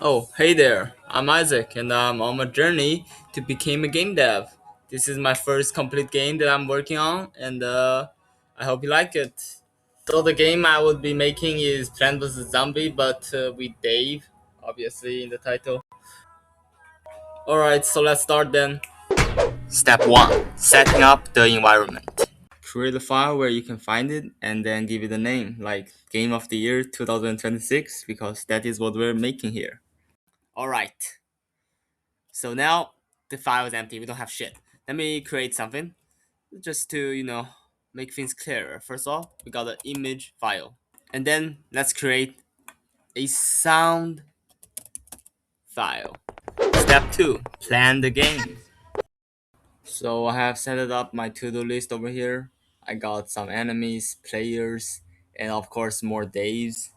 Oh, hey there. I'm Isaac, and I'm on my journey to become a game dev. This is my first complete game that I'm working on, and I hope you like it. So the game I would be making is Plant vs Zombie, but with Dave, obviously in the title. All right, so let's start then. Step one: setting up the environment. Create a file where you can find it, and then give it a name, like Game of the Year 2026, because that is what we're making here. All right. So now the file is empty. We don't have shit. Let me create something just to, make things clearer. First of all, we got an image file. And then let's create a sound file. Step 2, plan the game. So I have set it up my to-do list over here. I got some enemies, players, and of course more days.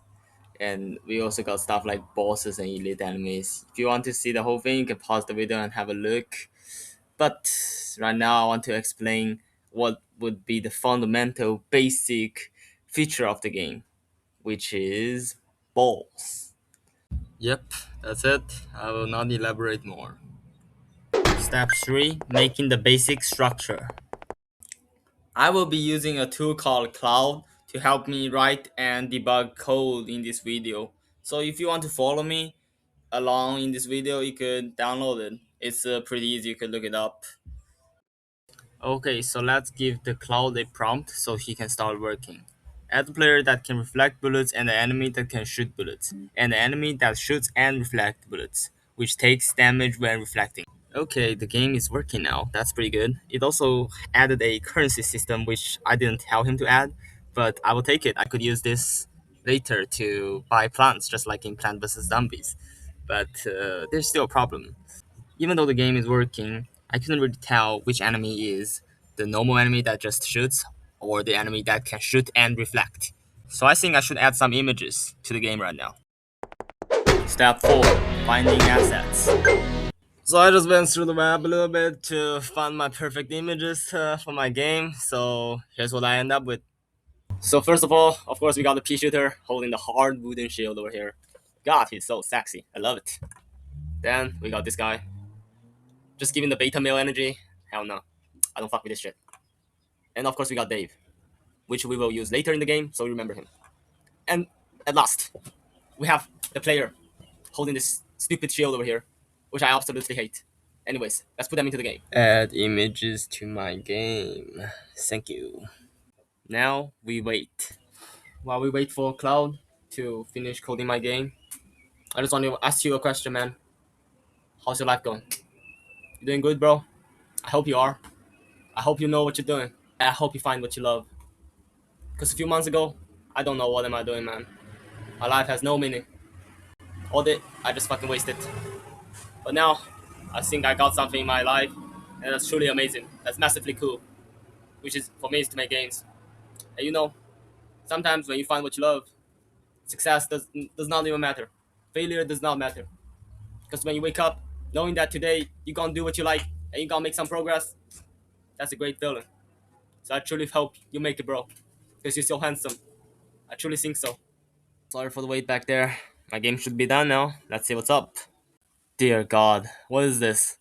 And we also got stuff like bosses and elite enemies. If you want to see the whole thing, you can pause the video and have a look. But right now, I want to explain what would be the fundamental basic feature of the game, which is balls. Yep, that's it. I will not elaborate more. Step 3, making the basic structure. I will be using a tool called Cloud to help me write and debug code in this video. So if you want to follow me along in this video, you could download it. It's pretty easy, you could look it up. Okay, so let's give the cloud a prompt so he can start working. Add a player that can reflect bullets and an enemy that can shoot bullets, and an enemy that shoots and reflects bullets, which takes damage when reflecting. Okay, the game is working now. That's pretty good. It also added a currency system, which I didn't tell him to add, but I will take it. I could use this later to buy plants, just like in Plant vs. Zombies. But there's still a problem. Even though the game is working, I couldn't really tell which enemy is the normal enemy that just shoots or the enemy that can shoot and reflect. So I think I should add some images to the game right now. Step 4, finding assets. So I just went through the web a little bit to find my perfect images for my game. So here's what I end up with. So first of all, of course, we got the pea shooter holding the hard wooden shield over here. God, he's so sexy. I love it. Then we got this guy just giving the beta male energy. Hell no. I don't fuck with this shit. And of course we got Dave, which we will use later in the game, so remember him. And at last, we have the player holding this stupid shield over here, which I absolutely hate. Anyways, let's put them into the game. Add images to my game. Thank you. Now we wait. While we wait for Cloud to finish coding my game, I just want to ask you a question, man. How's your life going? You doing good, bro? I hope you are. I hope you know what you're doing. I hope you find what you love. Because a few months ago, I don't know what am I doing, man. My life has no meaning. All day, I just fucking wasted. But now, I think I got something in my life, and that's truly amazing. That's massively cool. Which is, for me, is to make games. And sometimes when you find what you love, success does not even matter. Failure does not matter. Because when you wake up, knowing that today you're gonna do what you like, and you're gonna make some progress, that's a great feeling. So I truly hope you make it, bro. Because you're so handsome. I truly think so. Sorry for the wait back there. My game should be done now. Let's see what's up. Dear God, what is this?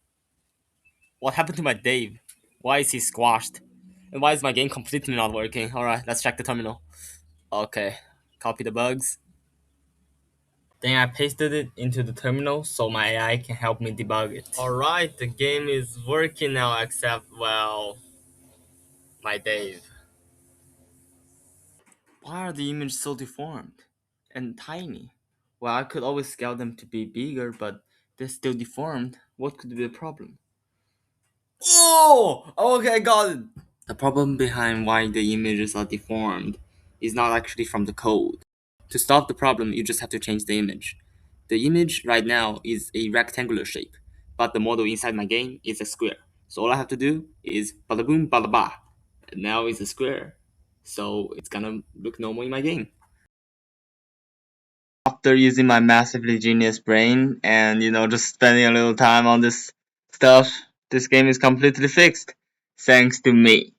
What happened to my Dave? Why is he squashed? And why is my game completely not working? Alright, let's check the terminal. Okay, copy the bugs. Then I pasted it into the terminal so my AI can help me debug it. Alright, the game is working now except, well, my Dave. Why are the images so deformed and tiny? Well, I could always scale them to be bigger, but they're still deformed. What could be the problem? Oh! Okay, I got it! The problem behind why the images are deformed is not actually from the code. To solve the problem, you just have to change the image. The image right now is a rectangular shape, but the model inside my game is a square. So all I have to do is bada boom, bada ba. And now it's a square. So it's gonna look normal in my game. After using my massively genius brain and just spending a little time on this stuff, this game is completely fixed. Thanks to me.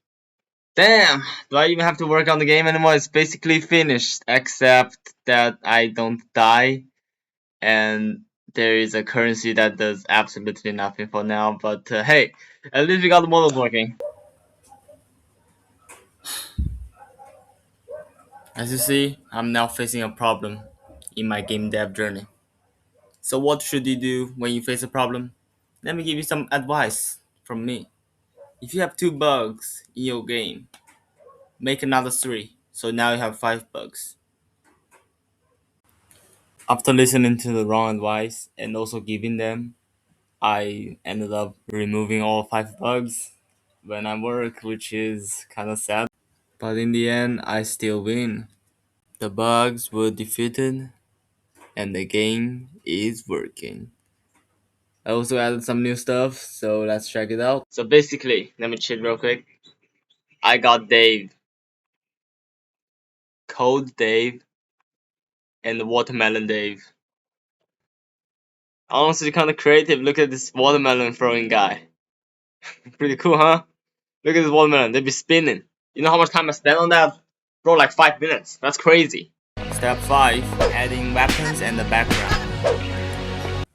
Damn, do I even have to work on the game anymore? It's basically finished, except that I don't die, and there is a currency that does absolutely nothing for now, but hey, at least we got the models working. As you see, I'm now facing a problem in my game dev journey. So what should you do when you face a problem? Let me give you some advice from me. If you have 2 bugs in your game, make another 3. So now you have 5 bugs. After listening to the wrong advice and also giving them, I ended up removing all 5 bugs when I work, which is kind of sad. But in the end, I still win. The bugs were defeated and the game is working. I also added some new stuff, so let's check it out. So basically, let me cheat real quick. I got Dave, Cold Dave, and the Watermelon Dave. Honestly, kind of creative. Look at this watermelon throwing guy. Pretty cool, huh? Look at this watermelon. They be spinning. You know how much time I spent on that? Bro, like 5 minutes. That's crazy. Step 5. Adding weapons and the background.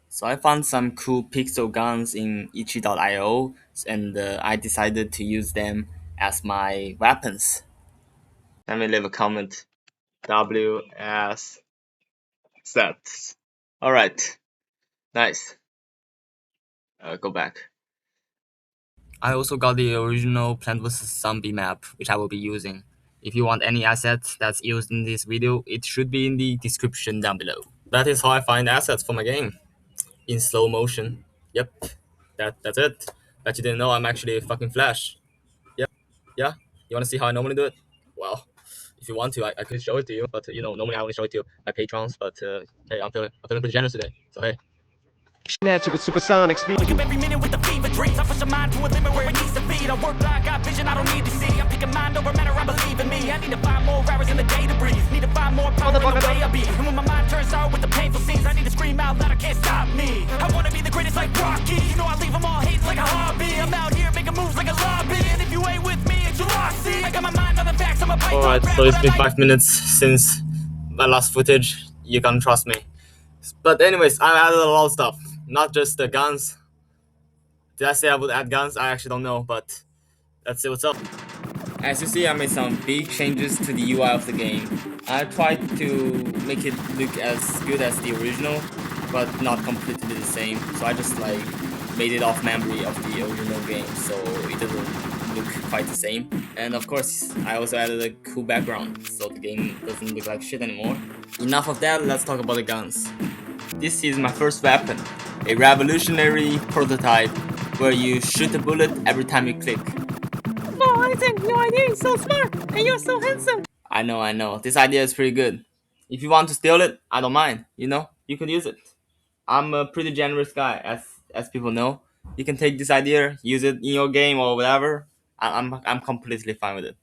So I found some cool pixel guns in ichi.io and I decided to use them as my weapons. Let me leave a comment. WS sets. Alright, nice. Go back. I also got the original Plant vs Zombie map, which I will be using. If you want any assets that's used in this video, it should be in the description down below. That is how I find assets for my game. In slow motion. Yep, that's it. Bet you didn't know I'm actually a fucking Flash. Yep, yeah. You wanna see how I normally do it? Well, if you want to, I could show it to you, but you know, normally I only show it to my patrons. But hey, I'm feeling pretty generous today, so hey. Natural with supersonic speed. Wake up every minute with the fever dreams. I push a mind to a limit where it needs to be. I work blind, got vision I don't need to see. I'm picking mind over matter, I believe in me. I need to find more hours in the day to breathe. Need to find more power in the way I be. And when my mind turns out with the painful scenes, I need to scream out loud, I can't stop me. I wanna be the greatest like Rocky. You know I leave them all hating like a hobby. I'm out here making moves like a lobby. And if you ain't with me, it's your loss. See, I got my mind on the facts, I'm a python. Alright, so it's been 5 minutes since my last footage. You can trust me. But anyways, I added a lot of stuff. Not just the guns. Did I say I would add guns? I actually don't know, but let's see what's up. As you see, I made some big changes to the UI of the game. I tried to make it look as good as the original, but not completely the same. So I just like made it off memory of the original game, so it doesn't look quite the same. And of course, I also added a cool background, so the game doesn't look like shit anymore. Enough of that, let's talk about the guns. This is my first weapon, a revolutionary prototype where you shoot a bullet every time you click. Oh, Isaac, your idea is so smart, and you're so handsome. I know. This idea is pretty good. If you want to steal it, I don't mind. You know, you can use it. I'm a pretty generous guy, as people know. You can take this idea, use it in your game or whatever. I'm completely fine with it.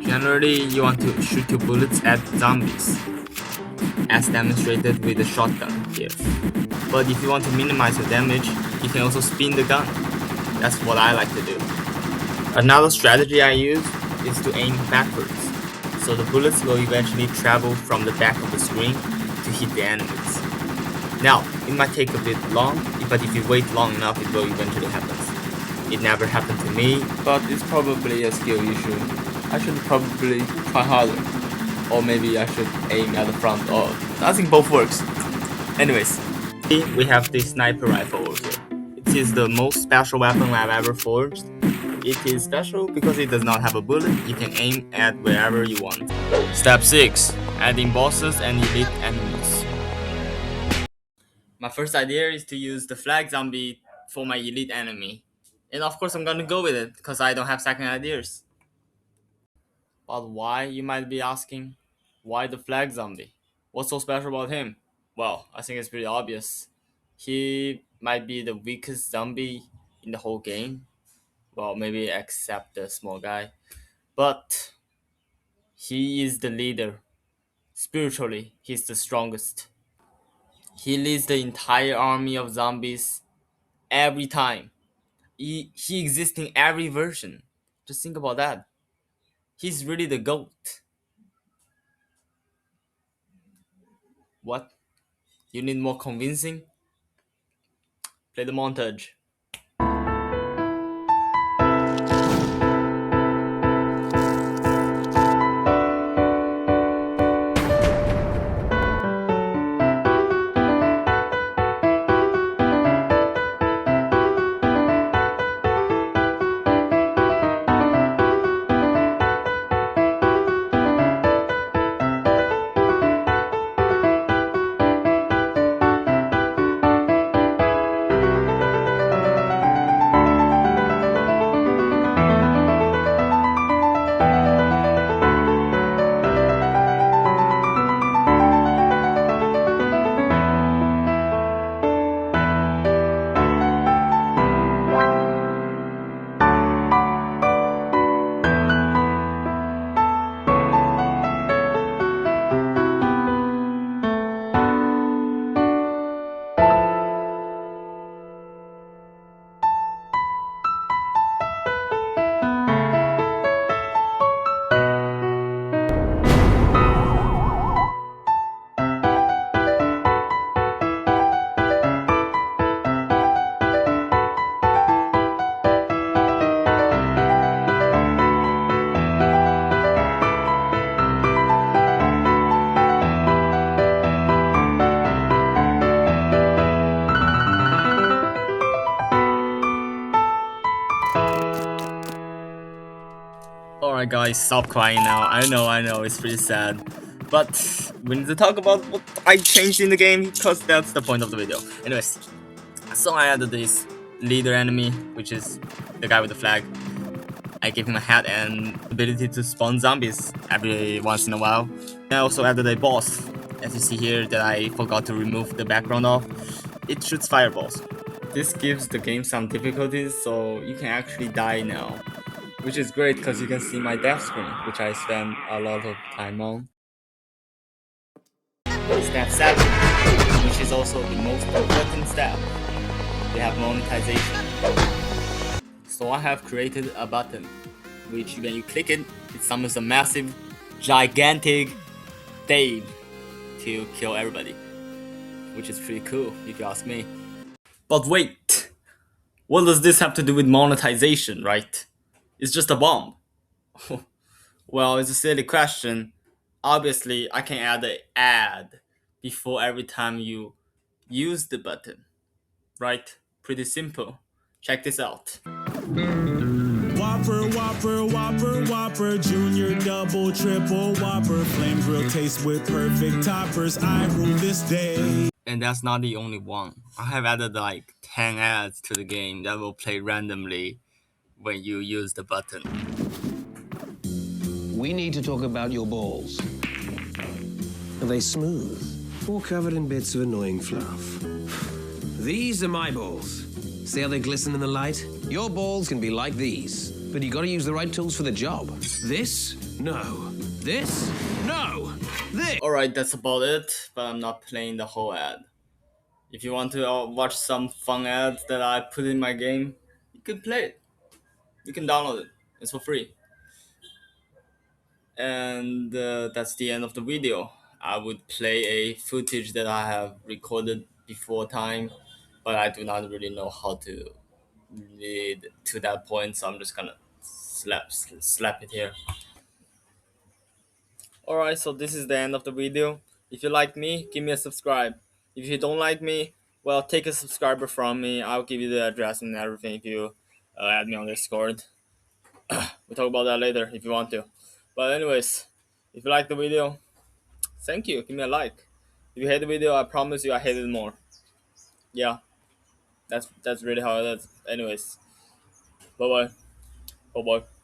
Generally, you want to shoot your bullets at zombies, as demonstrated with the shotgun here. But if you want to minimize your damage, you can also spin the gun. That's what I like to do. Another strategy I use is to aim backwards, so the bullets will eventually travel from the back of the screen to hit the enemies. Now, it might take a bit long, but if you wait long enough, it will eventually happen. It never happened to me, but it's probably a skill issue. I should probably try harder. Or maybe I should aim at the front, or I think both works. Anyways, we have the sniper rifle over here. It is the most special weapon I've ever forged. It is special because it does not have a bullet. You can aim at wherever you want. Step 6. Adding bosses and elite enemies. My first idea is to use the flag zombie for my elite enemy. And of course I'm gonna go with it, because I don't have second ideas. But why, you might be asking? Why the flag zombie? What's so special about him? Well, I think it's pretty obvious. He might be the weakest zombie in the whole game. Well, maybe except the small guy. But he is the leader. Spiritually, he's the strongest. He leads the entire army of zombies every time. He exists in every version. Just think about that. He's really the GOAT. What? You need more convincing? Play the montage. Alright guys, stop crying now. I know, it's pretty sad. But we need to talk about what I changed in the game, because that's the point of the video. Anyways, so I added this leader enemy, which is the guy with the flag. I gave him a hat and ability to spawn zombies every once in a while. I also added a boss, as you see here, that I forgot to remove the background of. It shoots fireballs. This gives the game some difficulties, so you can actually die now. Which is great because you can see my death screen, which I spend a lot of time on. Step 7, which is also the most important step. We have monetization. So I have created a button, which when you click it, it summons a massive, gigantic Dave to kill everybody. Which is pretty cool, if you ask me. But wait, what does this have to do with monetization, right? It's just a bomb. Well, it's a silly question. Obviously, I can add an ad before every time you use the button, right? Pretty simple. Check this out. Whopper, Whopper, Whopper, Whopper, Junior, Double, Triple, Whopper, flame grill taste with perfect toppers. I rule this day. And that's not the only one. I have added like 10 ads to the game that will play randomly when you use the button. We need to talk about your balls. Are they smooth or covered in bits of annoying fluff? These are my balls. See how they glisten in the light? Your balls can be like these, but you gotta use the right tools for the job. This? No. This? No. This? Alright, that's about it, but I'm not playing the whole ad. If you want to watch some fun ads that I put in my game, you can play it. You can download it. It's for free. And that's the end of the video. I would play a footage that I have recorded before time, but I do not really know how to lead to that point, so I'm just gonna slap it here. Alright, so this is the end of the video. If you like me, give me a subscribe. If you don't like me, well, take a subscriber from me. I'll give you the address and everything if you add me on Discord. We'll talk about that later if you want to. But anyways, if you like the video, thank you. Give me a like. If you hate the video, I promise you I hate it more. Yeah, that's really how it is. Anyways, bye bye. Bye bye.